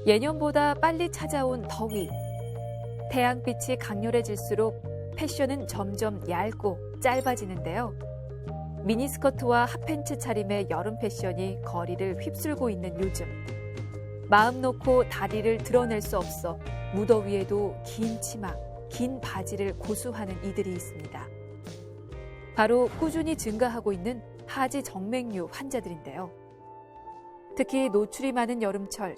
예년보다 빨리 찾아온 더위. 태양빛이 강렬해질수록 패션은 점점 얇고 짧아지는데요. 미니스커트와 핫팬츠 차림의 여름 패션이 거리를 휩쓸고 있는 요즘. 마음 놓고 다리를 드러낼 수 없어 무더위에도 긴 치마, 긴 바지를 고수하는 이들이 있습니다. 바로 꾸준히 증가하고 있는 하지 정맥류 환자들인데요. 특히 노출이 많은 여름철,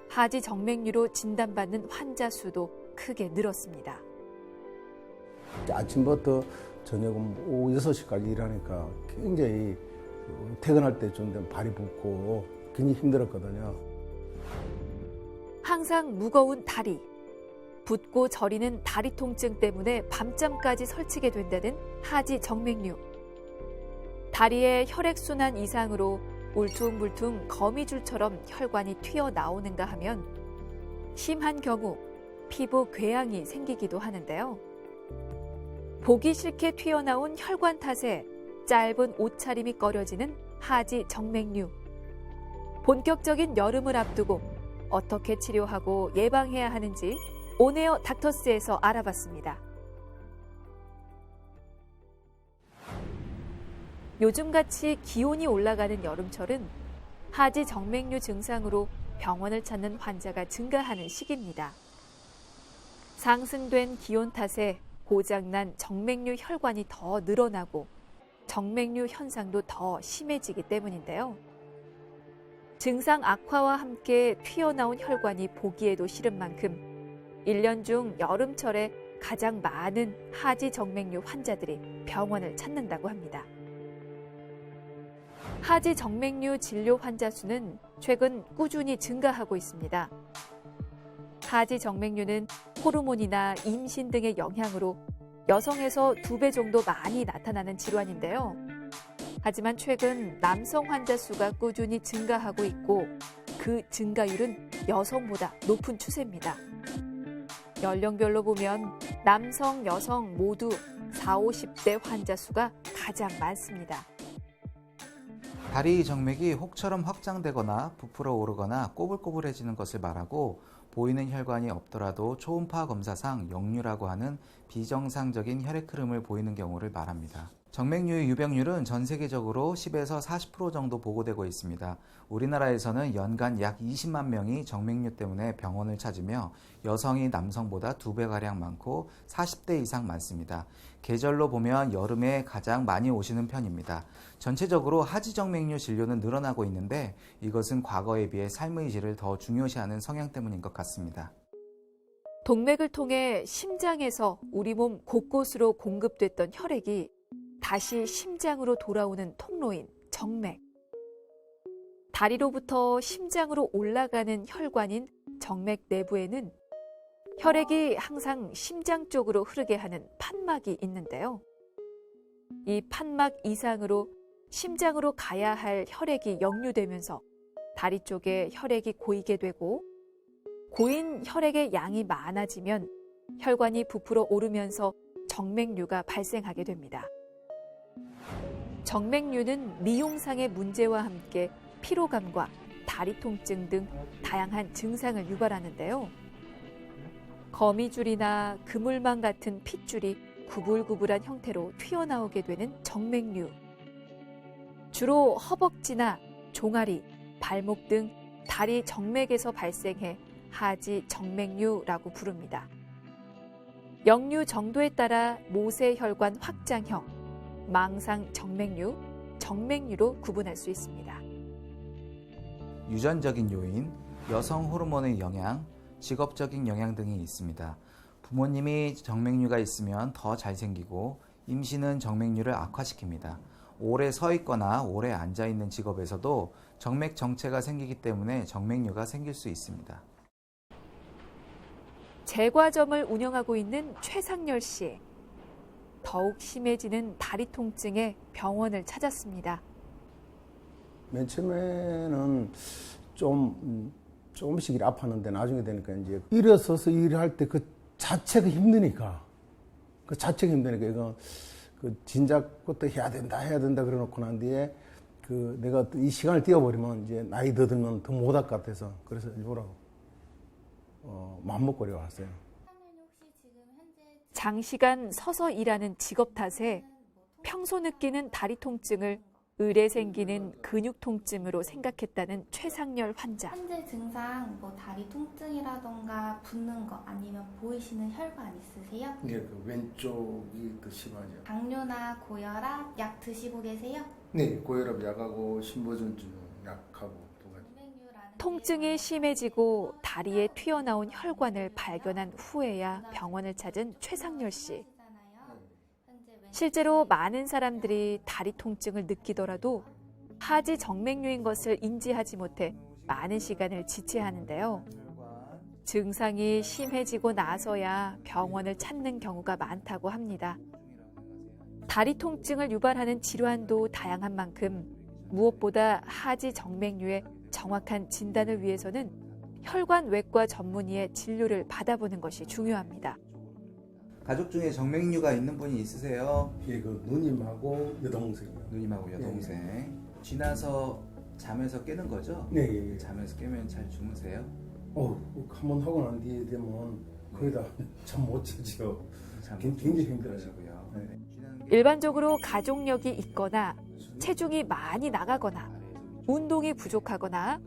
하지 정맥류로 진단받는 환자 수도 크게 늘었습니다. 아침부터 저녁 오후 6시까지 일하니까 굉장히 퇴근할 때 좀 발이 붓고 굉장히 힘들었거든요. 항상 무거운 다리, 붓고 저리는 다리 통증 때문에 밤잠까지 설치게 된다는 하지 정맥류. 다리의 혈액순환 이상으로 울퉁불퉁 거미줄처럼 혈관이 튀어나오는가 하면 심한 경우 피부 궤양이 생기기도 하는데요. 보기 싫게 튀어나온 혈관 탓에 짧은 옷차림이 꺼려지는 하지 정맥류. 본격적인 여름을 앞두고 어떻게 치료하고 예방해야 하는지 온에어 닥터스에서 알아봤습니다. 요즘같이 기온이 올라가는 여름철은 하지 정맥류 증상으로 병원을 찾는 환자가 증가하는 시기입니다. 상승된 기온 탓에 고장난 정맥류 혈관이 더 늘어나고 정맥류 현상도 더 심해지기 때문인데요. 증상 악화와 함께 튀어나온 혈관이 보기에도 싫은 만큼 1년 중 여름철에 가장 많은 하지 정맥류 환자들이 병원을 찾는다고 합니다. 하지 정맥류 진료 환자 수는 최근 꾸준히 증가하고 있습니다. 하지 정맥류는 호르몬이나 임신 등의 영향으로 여성에서 2배 정도 많이 나타나는 질환인데요. 하지만 최근 남성 환자 수가 꾸준히 증가하고 있고 그 증가율은 여성보다 높은 추세입니다. 연령별로 보면 남성, 여성 모두 40, 50대 환자 수가 가장 많습니다. 다리 정맥이 혹처럼 확장되거나 부풀어 오르거나 꼬불꼬불해지는 것을 말하고 보이는 혈관이 없더라도 초음파 검사상 역류라고 하는 비정상적인 혈액 흐름을 보이는 경우를 말합니다. 정맥류의 유병률은 전 세계적으로 10에서 40% 정도 보고되고 있습니다. 우리나라에서는 연간 약 20만 명이 정맥류 때문에 병원을 찾으며 여성이 남성보다 2배가량 많고 40대 이상 많습니다. 계절로 보면 여름에 가장 많이 오시는 편입니다. 전체적으로 하지 정맥류 진료는 늘어나고 있는데 이것은 과거에 비해 삶의 질을 더 중요시하는 성향 때문인 것 같습니다. 동맥을 통해 심장에서 우리 몸 곳곳으로 공급됐던 혈액이 다시 심장으로 돌아오는 통로인 정맥. 다리로부터 심장으로 올라가는 혈관인 정맥 내부에는 혈액이 항상 심장 쪽으로 흐르게 하는 판막이 있는데요. 이 판막 이상으로 심장으로 가야 할 혈액이 역류되면서 다리 쪽에 혈액이 고이게 되고 고인 혈액의 양이 많아지면 혈관이 부풀어 오르면서 정맥류가 발생하게 됩니다. 정맥류는 미용상의 문제와 함께 피로감과 다리 통증 등 다양한 증상을 유발하는데요. 거미줄이나 그물망 같은 핏줄이 구불구불한 형태로 튀어나오게 되는 정맥류. 주로 허벅지나 종아리, 발목 등 다리 정맥에서 발생해 하지 정맥류라고 부릅니다. 역류 정도에 따라 모세혈관 확장형, 망상 정맥류, 정맥류로 구분할 수 있습니다. 유전적인 요인, 여성 호르몬의 영향, 직업적인 영향 등이 있습니다. 부모님이 정맥류가 있으면 더 잘생기고 임신은 정맥류를 악화시킵니다. 오래 서 있거나 오래 앉아 있는 직업에서도 정맥 정체가 생기기 때문에 정맥류가 생길 수 있습니다. 제과점을 운영하고 있는 최상열 씨. 더욱 심해지는 다리 통증에 병원을 찾았습니다. 맨 처음에는 조금씩 아팠는데 나중에 되니까 이제 일어서서 일할 때 그 자체가 힘드니까 이거 그 진작부터 해야 된다 그래놓고 난 뒤에 그 내가 이 시간을 띄워버리면 이제 나이 더 들면 더 못할 것 같아서 그래서 일부러 맘먹거려 왔어요. 장시간 서서 일하는 직업 탓에 평소 느끼는 다리 통증을 을에 생기는 근육 통증으로 생각했다는 최상열 환자. 현재 증상 다리 통증이라던가 붓는 거 아니면 보이시는 혈관 있으세요? 네, 그 왼쪽이 더 심하죠. 당뇨나 고혈압 약 드시고 계세요? 네, 고혈압 약하고 심부전증 약하고 두 가지. 통증이 심해지고 다리에 튀어나온 혈관을 발견한 후에야 병원을 찾은 최상열 씨. 실제로 많은 사람들이 다리 통증을 느끼더라도 하지 정맥류인 것을 인지하지 못해 많은 시간을 지체하는데요. 증상이 심해지고 나서야 병원을 찾는 경우가 많다고 합니다. 다리 통증을 유발하는 질환도 다양한 만큼 무엇보다 하지 정맥류의 정확한 진단을 위해서는 혈관 외과 전문의의 진료를 받아보는 것이 중요합니다. 가족 중에 정맥류가 있는 분이 있으세요? 예, 그 누님하고 여동생이요. 누님하고 여동생. 지나서 잠에서 깨는 거죠? 네, 예, 예. 잠에서 깨면 잘 주무세요? 한번 하고 난 뒤에 되면 거의 다 잠 못 자죠. 굉장히 힘들어요. 네. 일반적으로 가족력이 있거나 체중이 많이 나가거나 운동이 부족하거나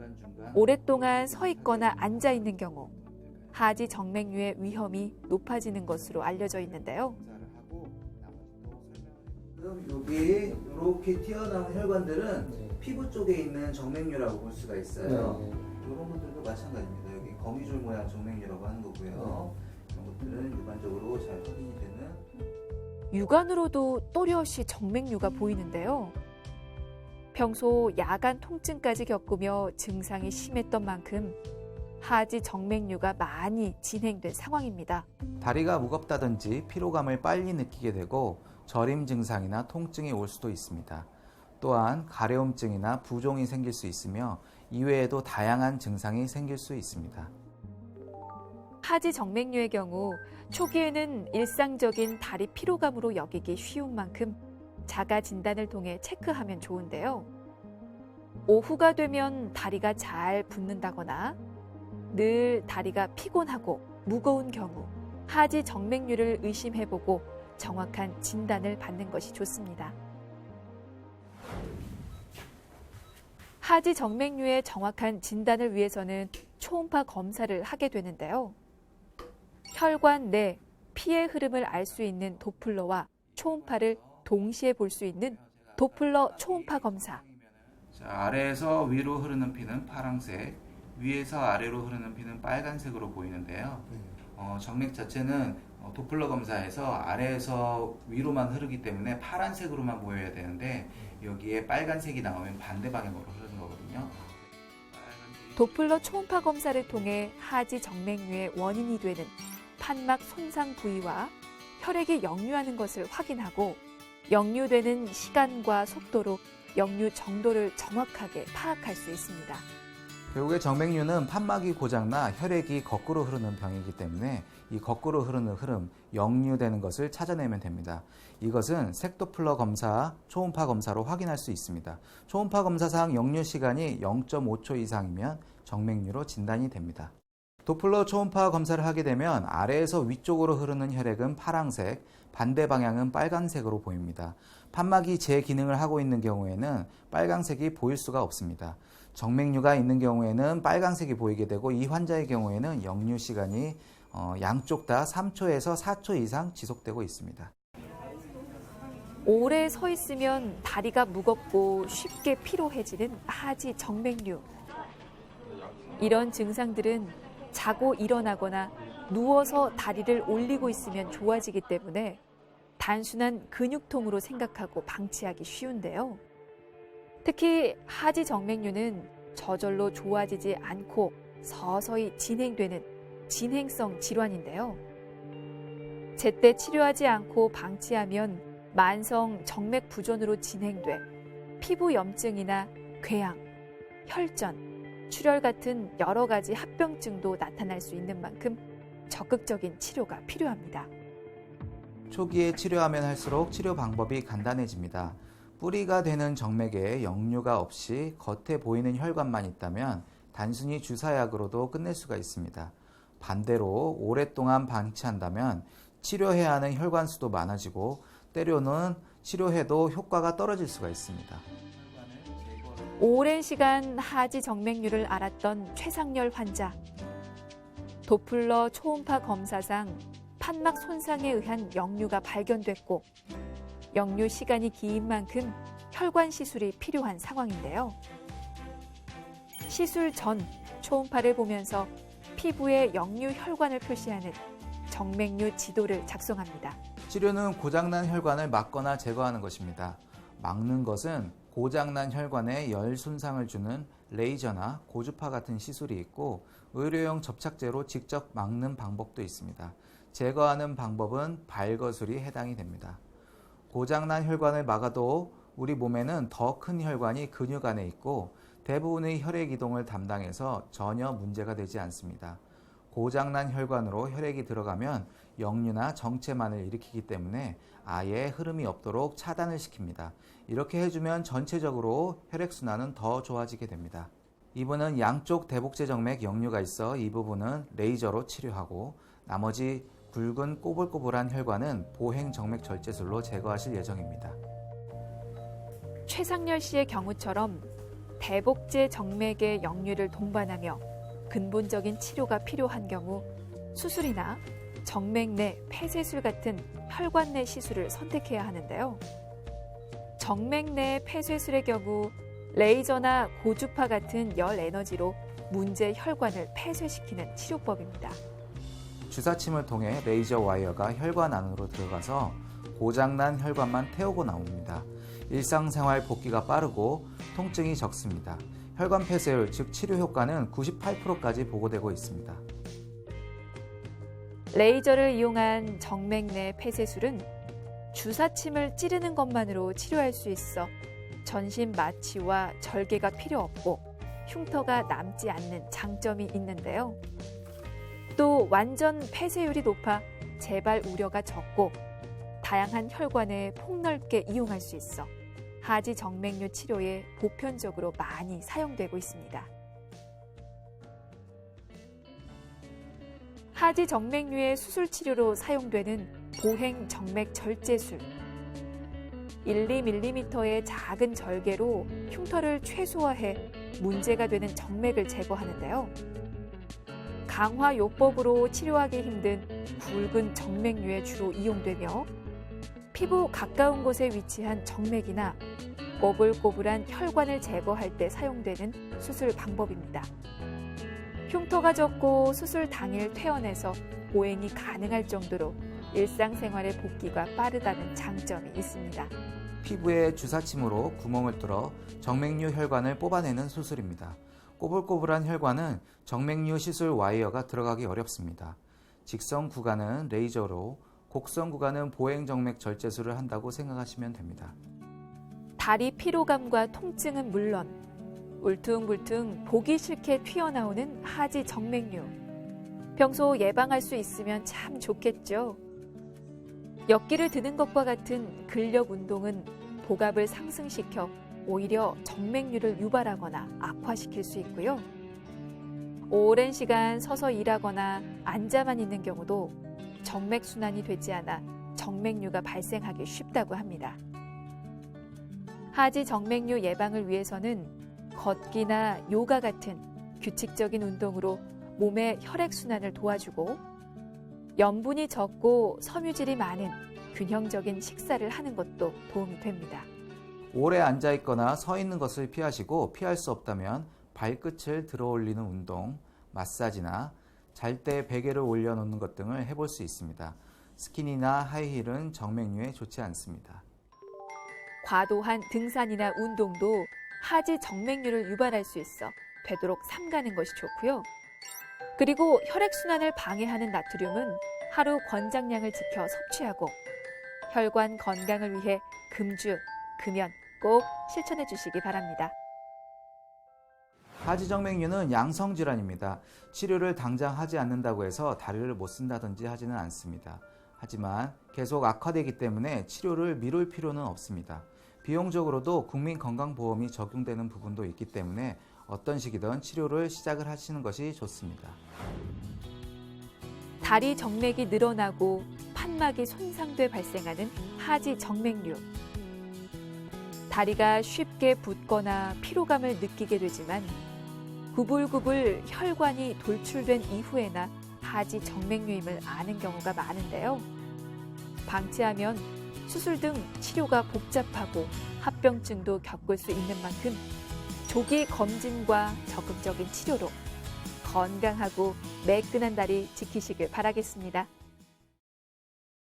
오랫동안 서 있거나 앉아 있는 경우 하지 정맥류의 위험이 높아지는 것으로 알려져 있는데요. 그럼 여기 이렇게 튀어나온 혈관들은 피부 쪽에 있는 정맥류라고 볼 수가 있어요. 이런 것들도 마찬가지입니다. 여기 거미줄 모양 정맥류라고 하는 거고요. 이런 것들은 일반적으로 잘 확인이 되는 육안으로도 또렷이 정맥류가 보이는데요. 평소 야간 통증까지 겪으며 증상이 심했던 만큼 하지 정맥류가 많이 진행된 상황입니다. 다리가 무겁다든지 피로감을 빨리 느끼게 되고 저림 증상이나 통증이 올 수도 있습니다. 또한 가려움증이나 부종이 생길 수 있으며 이외에도 다양한 증상이 생길 수 있습니다. 하지 정맥류의 경우 초기에는 일상적인 다리 피로감으로 여기기 쉬운 만큼 자가 진단을 통해 체크하면 좋은데요. 오후가 되면 다리가 잘 붓는다거나 늘 다리가 피곤하고 무거운 경우 하지 정맥류를 의심해보고 정확한 진단을 받는 것이 좋습니다. 하지 정맥류의 정확한 진단을 위해서는 초음파 검사를 하게 되는데요. 혈관 내 피의 흐름을 알 수 있는 도플러와 초음파를 동시에 볼 수 있는 도플러 초음파 검사. 자, 아래에서 위로 흐르는 피는 파란색, 위에서 아래로 흐르는 피는 빨간색으로 보이는데요. 정맥 자체는 도플러 검사에서 아래에서 위로만 흐르기 때문에 파란색으로만 보여야 되는데 여기에 빨간색이 나오면 반대 방향으로 흐르는 거거든요. 도플러 초음파 검사를 통해 하지 정맥류의 원인이 되는 판막 손상 부위와 혈액이 역류하는 것을 확인하고 역류되는 시간과 속도로 역류 정도를 정확하게 파악할 수 있습니다. 결국에 정맥류는 판막이 고장나 혈액이 거꾸로 흐르는 병이기 때문에 이 거꾸로 흐르는 흐름, 역류되는 것을 찾아내면 됩니다. 이것은 색도플러 검사, 초음파 검사로 확인할 수 있습니다. 초음파 검사상 역류 시간이 0.5초 이상이면 정맥류로 진단이 됩니다. 도플러 초음파 검사를 하게 되면 아래에서 위쪽으로 흐르는 혈액은 파란색, 반대 방향은 빨간색으로 보입니다. 판막이 제 기능을 하고 있는 경우에는 빨간색이 보일 수가 없습니다. 정맥류가 있는 경우에는 빨간색이 보이게 되고 이 환자의 경우에는 역류 시간이 양쪽 다 3초에서 4초 이상 지속되고 있습니다. 오래 서 있으면 다리가 무겁고 쉽게 피로해지는 하지 정맥류. 이런 증상들은 자고 일어나거나 누워서 다리를 올리고 있으면 좋아지기 때문에 단순한 근육통으로 생각하고 방치하기 쉬운데요. 특히 하지 정맥류는 저절로 좋아지지 않고 서서히 진행되는 진행성 질환인데요. 제때 치료하지 않고 방치하면 만성 정맥 부전으로 진행돼 피부 염증이나 궤양, 혈전, 출혈 같은 여러 가지 합병증도 나타날 수 있는 만큼 적극적인 치료가 필요합니다. 초기에 치료하면 할수록 치료 방법이 간단해집니다. 뿌리가 되는 정맥에 역류가 없이 겉에 보이는 혈관만 있다면 단순히 주사약으로도 끝낼 수가 있습니다. 반대로 오랫동안 방치한다면 치료해야 하는 혈관 수도 많아지고 때로는 치료해도 효과가 떨어질 수가 있습니다. 오랜 시간 하지 정맥류를 앓았던 최상렬 환자. 도플러 초음파 검사상 판막 손상에 의한 역류가 발견됐고 역류 시간이 긴 만큼 혈관 시술이 필요한 상황인데요. 시술 전 초음파를 보면서 피부에 역류 혈관을 표시하는 정맥류 지도를 작성합니다. 치료는 고장난 혈관을 막거나 제거하는 것입니다. 막는 것은 고장난 혈관에 열 손상을 주는 레이저나 고주파 같은 시술이 있고 의료용 접착제로 직접 막는 방법도 있습니다. 제거하는 방법은 발거술이 해당이 됩니다. 고장난 혈관을 막아도 우리 몸에는 더 큰 혈관이 근육 안에 있고 대부분의 혈액 이동을 담당해서 전혀 문제가 되지 않습니다. 고장난 혈관으로 혈액이 들어가면 역류나 정체만을 일으키기 때문에 아예 흐름이 없도록 차단을 시킵니다. 이렇게 해주면 전체적으로 혈액순환은 더 좋아지게 됩니다. 이분은 양쪽 대복제 정맥 역류가 있어 이 부분은 레이저로 치료하고 나머지 굵은 꼬불꼬불한 혈관은 보행 정맥 절제술로 제거하실 예정입니다. 최상렬 씨의 경우처럼 대복제 정맥의 역류를 동반하며 근본적인 치료가 필요한 경우 수술이나 정맥 내 폐쇄술 같은 혈관 내 시술을 선택해야 하는데요. 정맥 내 폐쇄술의 경우 레이저나 고주파 같은 열 에너지로 문제 혈관을 폐쇄시키는 치료법입니다. 주사침을 통해 레이저 와이어가 혈관 안으로 들어가서 고장난 혈관만 태우고 나옵니다. 일상생활 복귀가 빠르고 통증이 적습니다. 혈관 폐쇄율, 즉 치료 효과는 98%까지 보고되고 있습니다. 레이저를 이용한 정맥 내 폐쇄술은 주사침을 찌르는 것만으로 치료할 수 있어 전신 마취와 절개가 필요 없고 흉터가 남지 않는 장점이 있는데요. 또 완전 폐쇄율이 높아 재발 우려가 적고 다양한 혈관에 폭넓게 이용할 수 있어 하지 정맥류 치료에 보편적으로 많이 사용되고 있습니다. 하지 정맥류의 수술 치료로 사용되는 보행 정맥 절제술. 1~2mm의 작은 절개로 흉터를 최소화해 문제가 되는 정맥을 제거하는데요. 강화요법으로 치료하기 힘든 굵은 정맥류에 주로 이용되며 피부 가까운 곳에 위치한 정맥이나 꼬불꼬불한 혈관을 제거할 때 사용되는 수술 방법입니다. 흉터가 적고 수술 당일 퇴원해서 보행이 가능할 정도로 일상생활의 복귀가 빠르다는 장점이 있습니다. 피부에 주사침으로 구멍을 뚫어 정맥류 혈관을 뽑아내는 수술입니다. 꼬불꼬불한 혈관은 정맥류 시술 와이어가 들어가기 어렵습니다. 직선 구간은 레이저로, 곡선 구간은 보행 정맥 절제술을 한다고 생각하시면 됩니다. 다리 피로감과 통증은 물론 울퉁불퉁 보기 싫게 튀어나오는 하지 정맥류. 평소 예방할 수 있으면 참 좋겠죠. 역기를 드는 것과 같은 근력 운동은 복압을 상승시켜 오히려 정맥류를 유발하거나 악화시킬 수 있고요. 오랜 시간 서서 일하거나 앉아만 있는 경우도 정맥 순환이 되지 않아 정맥류가 발생하기 쉽다고 합니다. 하지 정맥류 예방을 위해서는 걷기나 요가 같은 규칙적인 운동으로 몸의 혈액순환을 도와주고 염분이 적고 섬유질이 많은 균형적인 식사를 하는 것도 도움이 됩니다. 오래 앉아있거나 서 있는 것을 피하시고 피할 수 없다면 발끝을 들어 올리는 운동, 마사지나 잘 때 베개를 올려놓는 것 등을 해볼 수 있습니다. 스키니나 하이힐은 정맥류에 좋지 않습니다. 과도한 등산이나 운동도 하지 정맥류를 유발할 수 있어 되도록 삼가는 것이 좋고요. 그리고 혈액순환을 방해하는 나트륨은 하루 권장량을 지켜 섭취하고 혈관 건강을 위해 금주, 금연 꼭 실천해 주시기 바랍니다. 하지 정맥류는 양성질환입니다. 치료를 당장 하지 않는다고 해서 다리를 못 쓴다든지 하지는 않습니다. 하지만 계속 악화되기 때문에 치료를 미룰 필요는 없습니다. 비용적으로도 국민건강보험이 적용되는 부분도 있기 때문에 어떤 시기든 치료를 시작을 하시는 것이 좋습니다. 다리 정맥이 늘어나고 판막이 손상돼 발생하는 하지 정맥류. 다리가 쉽게 붓거나 피로감을 느끼게 되지만 구불구불 혈관이 돌출된 이후에나 하지 정맥류임을 아는 경우가 많은데요. 방치하면 수술 등 치료가 복잡하고 합병증도 겪을 수 있는 만큼 조기 검진과 적극적인 치료로 건강하고 매끈한 다리 지키시길 바라겠습니다.